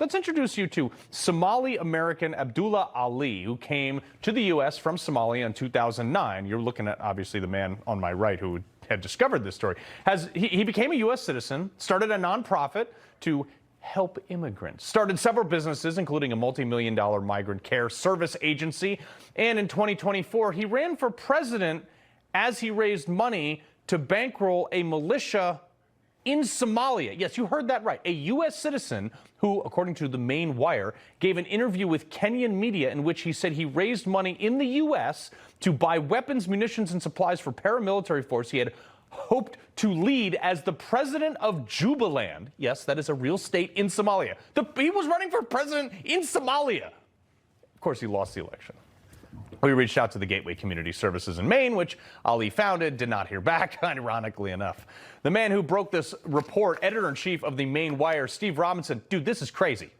let's introduce you to Somali-American Abdulahi, who came to the U.S. from Somalia in 2009. You're looking at, obviously, the man on my right who had discovered this story. He became a U.S. citizen, started a nonprofit to help immigrants, started several businesses, including a multi-million-dollar migrant care service agency, and in 2024, he ran for president as he raised money to bankroll a militia in Somalia. Yes, you heard that right. A U.S. citizen who, according to the main wire, gave an interview with Kenyan media in which he said he raised money in the U.S. to buy weapons, munitions, and supplies for paramilitary force he had hoped to lead as the president of Jubaland. Yes, that is a real state in Somalia. He was running for president in Somalia. Of course, he lost the election. We reached out to the Gateway Community Services in Maine, which Ali founded, did not hear back, ironically enough. The man who broke this report, editor-in-chief of the Maine Wire, Steve Robinson, dude, this is crazy.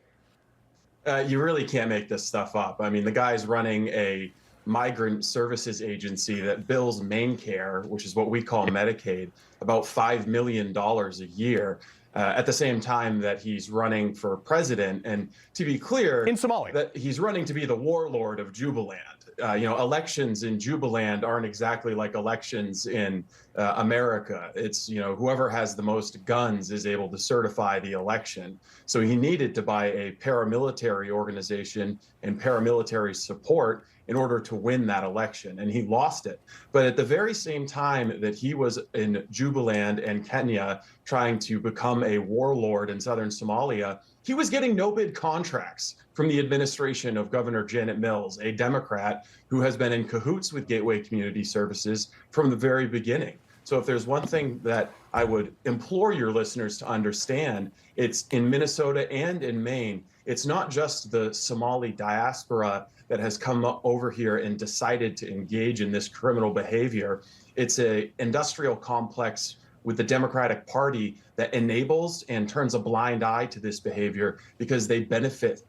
You really can't make this stuff up. I mean, the guy's running a migrant services agency that bills MaineCare, which is what we call Medicaid, about $5 million a year. At the same time that he's running for president, and to be clear, in Somalia, that he's running to be the warlord of Jubaland. Elections in Jubaland aren't exactly like elections in America. It's, whoever has the most guns is able to certify the election. So he needed to buy a paramilitary organization and paramilitary support in order to win that election, and he lost it. But at the very same time that he was in Jubaland and Kenya trying to become a warlord in southern Somalia, he was getting no-bid contracts from the administration of Governor Janet Mills, a Democrat who has been in cahoots with Gateway Community Services from the very beginning. So if there's one thing that I would implore your listeners to understand, it's in Minnesota and in Maine, it's not just the Somali diaspora that has come over here and decided to engage in this criminal behavior. It's an industrial complex with the Democratic Party that enables and turns a blind eye to this behavior because they benefit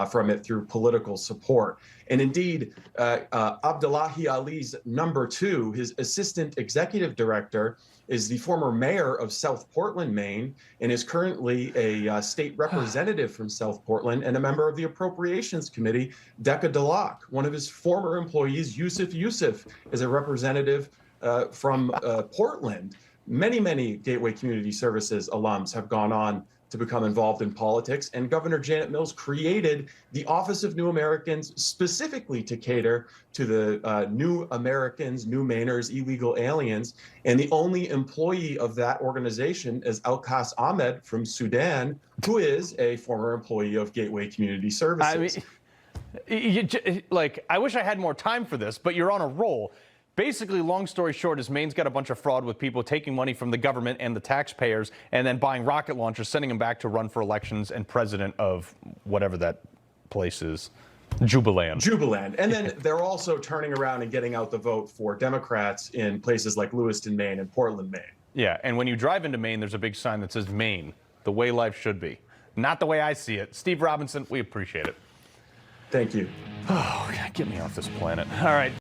from it through political support. And indeed, Abdulahi Ali's number two, his assistant executive director, is the former mayor of South Portland, Maine, and is currently a state representative from South Portland and a member of the Appropriations Committee. Decca Delac, one of his former employees, Yusuf, is a representative from Portland. Many Gateway Community Services alums have gone on to become involved in politics, and Governor Janet Mills created the Office of New Americans specifically to cater to the new Americans, new Mainers, illegal aliens, and the only employee of that organization is Alkas Ahmed from Sudan, who is a former employee of Gateway Community Services. I wish I had more time for this, but you're on a roll. Basically, long story short, is Maine's got a bunch of fraud with people taking money from the government and the taxpayers and then buying rocket launchers, sending them back to run for elections and president of whatever that place is. Jubaland. And then they're also turning around and getting out the vote for Democrats in places like Lewiston, Maine and Portland, Maine. Yeah, and when you drive into Maine, there's a big sign that says Maine, the way life should be. Not the way I see it. Steve Robinson, we appreciate it. Thank you. Oh, God, get me off this planet. All right.